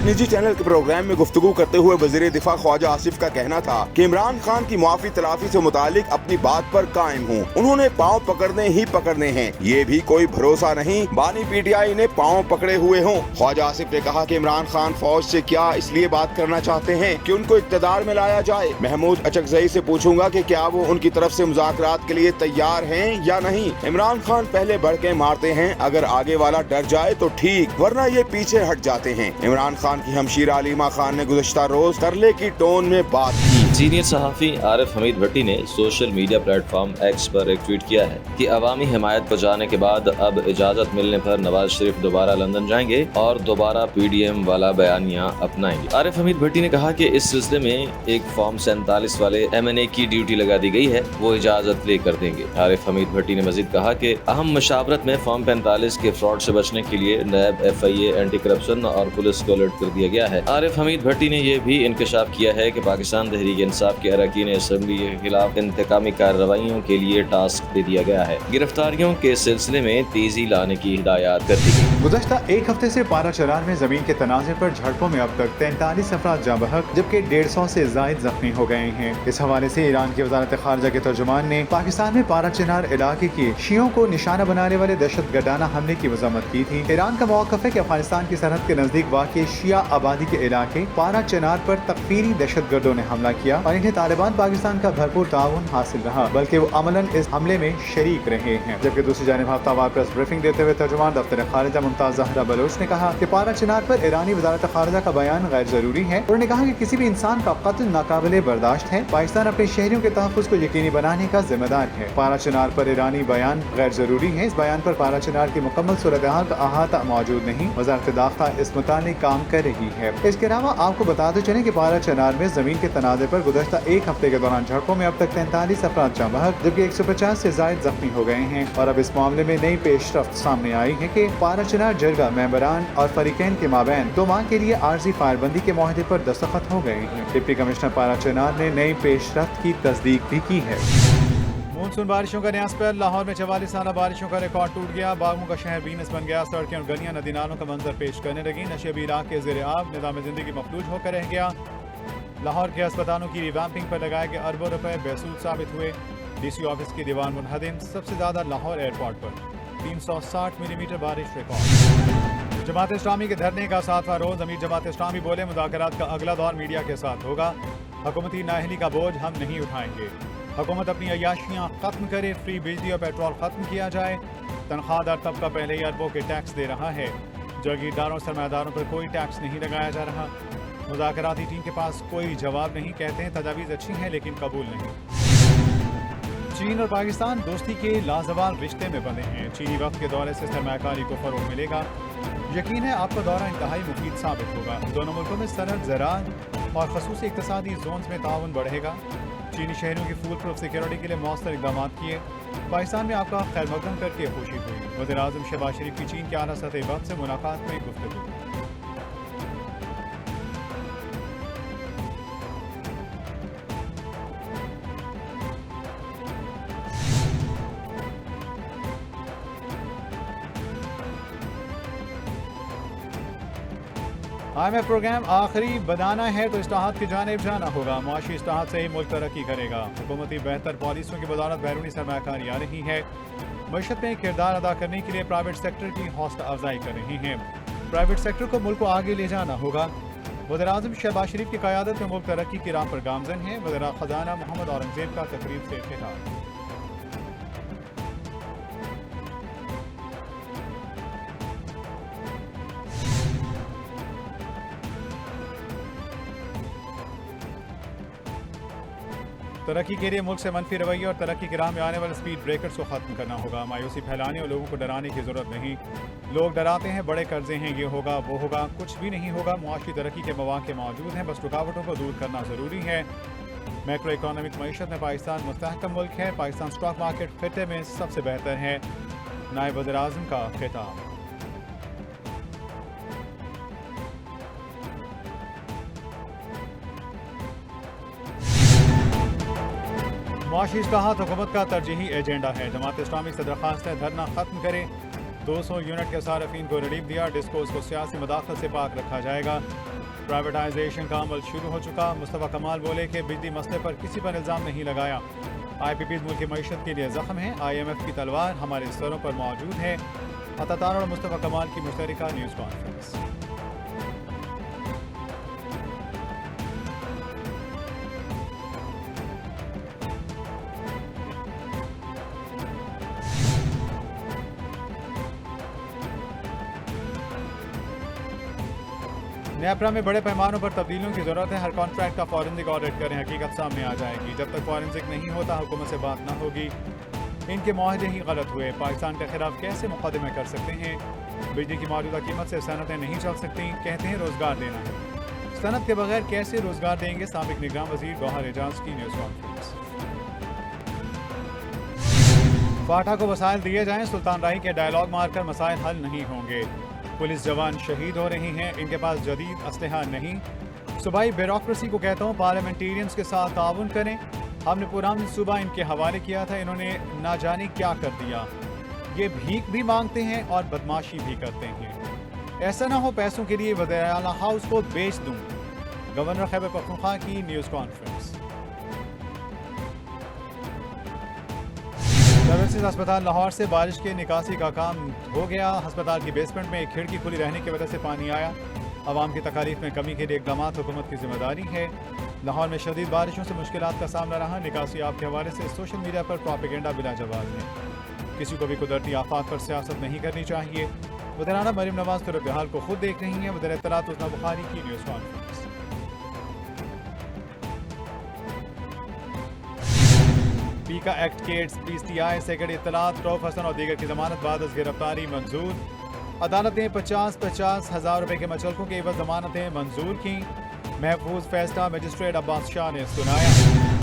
एक निजी चैनल के प्रोग्राम में गुफ्तगू करते हुए वज़ीर दिफा ख्वाजा आसिफ का कहना था कि इमरान खान की मुआफ़ी तलाफी से मुतालिक अपनी बात पर कायम हूँ। उन्होंने पाँव पकड़ने ही पकड़ने हैं, ये भी कोई भरोसा नहीं बानी PTI ने पाँव पकड़े हुए हों। ख्वाजा आसिफ ने कहा कि इमरान खान फौज से क्या इसलिए बात करना चाहते हैं कि उनको इक़्तिदार में लाया जाए। महमूद अचकज़ई से पूछूंगा कि क्या वो उनकी तरफ से मुज़ाकरात के लिए तैयार हैं या नहीं। इमरान खान पहले बढ़ के मारते हैं, अगर आगे वाला डर जाए तो ठीक, वरना ये पीछे हट जाते हैं। इमरान खान की हमशीरा अलीमा खान ने गुज़श्ता रोज तरले की टोन में बात की। सीनियर सहाफ़ी आरिफ हमीद भट्टी ने सोशल मीडिया प्लेटफॉर्म एक्स पर एक ट्वीट किया है कि अवामी हिमायत पर जाने के बाद अब इजाज़त मिलने पर नवाज शरीफ दोबारा लंदन जाएंगे और दोबारा PDM वाला बयानिया अपनाएंगे। आरिफ हमीद भट्टी ने कहा कि इस सिलसिले में एक फॉर्म 47 वाले MNA की ड्यूटी लगा दी गई है, वो इजाज़त लेकर देंगे। आरिफ हमीद भट्टी ने मजीद कहा कि अहम मशावरत में फॉर्म 45 के फ्रॉड से बचने के लिए नैब FIA एंटी करप्शन और पुलिस को अलर्ट कर दिया गया है। आरिफ हमीद भट्टी ने यह भी इंकशाफ किया है कि पाकिस्तान तहरीक इंसाफ के अरकान असम्बली के खिलाफ इंतकामी कार्रवाइयों के लिए टास्क दे दिया गया है। गिरफ्तारियों के सिलसिले में तेजी लाने की हिदायत कर दी गई। गुज़श्ता एक हफ्ते से पारा चनार में जमीन के तनाज़े पर झड़पों में अब तक 43 अफराद जाँ बहक जबकि 150 से ज़ायद जख्मी हो गए हैं। इस हवाले से ईरान की वज़ारत ख़ारजा के तर्जुमान ने पाकिस्तान में पारा चनार इलाके के शियों को निशाना बनाने वाले दहशतगर्दाना हमले की मज़म्मत की थी। ईरान का मौक़िफ़ है कि अफगानिस्तान की सरहद के नज़दीक वाक़ शिया आबादी के इलाके पारा चनार पर तकफ़ीरी दहशतगर्दों ने हमला किया और इन्हें तालिबान पाकिस्तान का भरपूर ताउन हासिल रहा, बल्कि वो अमलन इस हमले में शरीक रहे हैं। जबकि दूसरी जानिब हफ्तावार प्रेस ब्रीफिंग देते हुए तर्जुमान दफ्तर खारिजा मुमताज़ ज़हरा बलोच ने कहा कि पारा चनार पर ईरानी वज़ारत खारिजा का बयान गैर ज़रूरी है। उन्होंने कहा कि किसी भी इंसान का कत्ल नाकाबिले बर्दाश्त है, पाकिस्तान अपने शहरियों के तहफ़्फ़ुज़ को यकीनी बनाने का जिम्मेदार है। पारा चनार पर ईरानी बयान गैर ज़रूरी है। इस बयान पर पारा चनार की मुकम्मल सूरत-ए-हाल का अहाता मौजूद नहीं। वज़ारत दाख़िला इस मुतालिक काम कर रही है। इसके अलावा आपको बताते चलें कि पारा चनार में जमीन के तनाज़े पर गुज़श्ता एक हफ्ते के दौरान झड़पों में अब तक 43 अफराद जाँ बहक जबकि 150 से ज़ायद जख्मी हो गए हैं। और अब इस मामले में नई पेशरफ्त सामने आई है कि पारा चनार जरगा मेंबरान और फरीकैन के माबैन 2 माह के लिए आर्जी फायरबंदी के मुआहदे पर दस्तखत हो गए हैं। डिप्टी कमिश्नर पारा चनार ने नई पेशरफ्त की तस्दीक भी की है। मानसून बारिशों का न्यास पर लाहौर में 44 साल बारिशों का रिकॉर्ड टूट गया। बागों का शहर बीनस बन गया। सड़कें और गलियां नदी नालों का मंजर पेश करने लगी। नशेबी इलाके ज़ेर आब, निज़ाम ज़िंदगी मफलूज होकर रह गया। लाहौर के अस्पतालों की रिवैम्पिंग पर लगाए गए अरबों रुपए बेसूद साबित हुए। DC ऑफिस की दीवार मुनहदिम। सबसे ज़्यादा लाहौर एयरपोर्ट पर 360 मिलीमीटर बारिश रिकॉर्ड। जमात इस्लामी के धरने का 7वां रोज। अमीर जमात इस्लामी बोले मुज़ाकरात का अगला दौर मीडिया के साथ होगा। हुकूमती नाअहली का बोझ हम नहीं उठाएंगे। हुकूमत अपनी अय्याशियाँ खत्म करे। फ्री बिजली और पेट्रोल खत्म किया जाए। तनख्वाहदार तबका पहले ही अरबों के टैक्स दे रहा है। जागीरदारों सरमायादारों पर कोई टैक्स नहीं लगाया जा रहा। मुज़ाकराती टीम के पास कोई जवाब नहीं। कहते हैं तजावीज़ अच्छी हैं लेकिन कबूल नहीं। चीन और पाकिस्तान दोस्ती के लाजवाल रिश्ते में बंधे हैं। चीनी वक्त के दौरे से सरमायाकारी को फरोग मिलेगा। यकीन है आपका दौरा इंतहाई मुफीद साबित होगा। दोनों मुल्कों में सरहद, ज़राअत और ख़ुसूसी इक़्तिसादी जोन्स में ताउन बढ़ेगा। चीनी शहरों की फूल प्रूफ सिक्योरिटी के लिए मौसर इक़दाम किए। पाकिस्तान में आपका खैर मकदम करके खुशी हुई। वज़ीर-ए-आज़म शहबाज शरीफ की चीन के आला सतह वक्त से मुलाकात में गुफ्तगू। IMF प्रोग्राम आखिरी बनाना है तो इस्लाहात की जानिब जाना होगा। मुआशी इस्लाहात से ही मुल्क तरक्की करेगा। हुकूमती बेहतर पॉलिसियों की बदौलत बैरूनी सरमायाकारी आ रही है। मईशत में किरदार अदा करने के लिए प्राइवेट सेक्टर की हौसला अफजाई कर रही हैं। प्राइवेट सेक्टर को मुल्क को आगे ले जाना होगा। वज़ीर-ए-आज़म शहबाज शरीफ की क़यादत में मुल्क तरक्की की राह पर गामज़न है। वज़ीर ख़ज़ाना मोहम्मद औरंगज़ेब का तकरीब से खिताब। तरक्की के लिए मुल्क से मनफी रवैया और तरक्की की राह में आने वाले स्पीड ब्रेकर्स को खत्म करना होगा। मायूसी फैलाने और लोगों को डराने की जरूरत नहीं। लोग डराते हैं बड़े कर्जे हैं, ये होगा वो होगा, कुछ भी नहीं होगा। मुआशी तरक्की के मौके मौजूद हैं, बस रुकावटों को दूर करना ज़रूरी है। मैक्रो इकोनॉमिक मईशत में पाकिस्तान मुस्तहकम मुल्क है। पाकिस्तान स्टॉक मार्केट खिते में सबसे बेहतर है। नायब वज़ीर-ए-आज़म का खिताब। मुआशी इस्लाहात हुकूमत का तरजीही एजेंडा है। जमात इस्लामी से दरख्वास्त है धरना खत्म करे। 200 यूनिट के सारफीन को रिलीफ दिया। डिस्कोर्स को सियासी मदाखलत से पाक रखा जाएगा। प्राइवेटाइजेशन का अमल शुरू हो चुका। मुस्तफा कमाल बोले कि बिजली मसले पर किसी पर इल्ज़ाम नहीं लगाया। IPPs मुल्क की मईशत के लिए जख्म है। IMF की तलवार हमारे स्तरों पर मौजूद है। अतातार और मुस्तफा कमाल की मुश्तरका न्यूज़ कॉन्फ्रेंस। नेपरा में बड़े पैमानों पर तब्दीलियों की जरूरत है। हर कॉन्ट्रैक्ट का फॉरेंसिक ऑडिट करें, हकीकत सामने आ जाएगी। जब तक फॉरेंसिक नहीं होता हुकूमत से बात ना होगी। इनके मुआहदे ही गलत हुए। पाकिस्तान के खिलाफ कैसे मुकदमे कर सकते हैं? बिजली की मौजूदा कीमत से सनतें नहीं चल सकती। कहते हैं रोजगार देना है। सनत के बगैर कैसे रोजगार देंगे? साबिक निगरान वजीर गौहर एजाज की न्यूज़ कॉन्फ्रेंस। फाटा को वसाइल दिए जाएं, सुल्तान राही के डायलॉग मारकर मसाइल हल नहीं होंगे। पुलिस जवान शहीद हो रही हैं, इनके पास जदीद असलहा नहीं। सूबाई ब्यूरोक्रेसी को कहता हूँ पार्लियामेंटेरियंस के साथ ताउन करें। हमने पुराना सूबा इनके हवाले किया था, इन्होंने ना जाने क्या कर दिया। ये भीख भी मांगते हैं और बदमाशी भी करते हैं। ऐसा ना हो पैसों के लिए वज़ीर आला हाउस को बेच दूं। गवर्नर खैबर पख्तूनख्वा की न्यूज़ कॉन्फ्रेंस। सर्विसेज अस्पताल लाहौर से बारिश के निकासी का काम हो गया। अस्पताल की बेसमेंट में एक खिड़की खुली रहने की वजह से पानी आया। आवाम की तकालीफ में कमी के लिए इक़दाम हुकूमत की जिम्मेदारी है। लाहौर में शदीद बारिशों से मुश्किलात का सामना रहा। निकासी आप के हवाले से सोशल मीडिया पर प्रोपेगेंडा बिला जवाब है। किसी को भी कुदरती आफात पर सियासत नहीं करनी चाहिए। वज़ीर मरीम नवाज सूरत हाल को खुद देख रही हैं। वज़ीर इत्तलात उस्मा बुखारी की न्यूज़ कॉन्फ्रेंस। पीका एक्ट केट्स PTI सेक्रेटरी इत्तलात रऊफ हसन और दीगर की जमानत बाद अज गिरफ्तारी मंजूर। अदालत ने 50-50 हज़ार रुपए के मचलकों के एवज जमानतें मंजूर की। महफूज फैसला मजिस्ट्रेट अब्बास शाह ने सुनाया।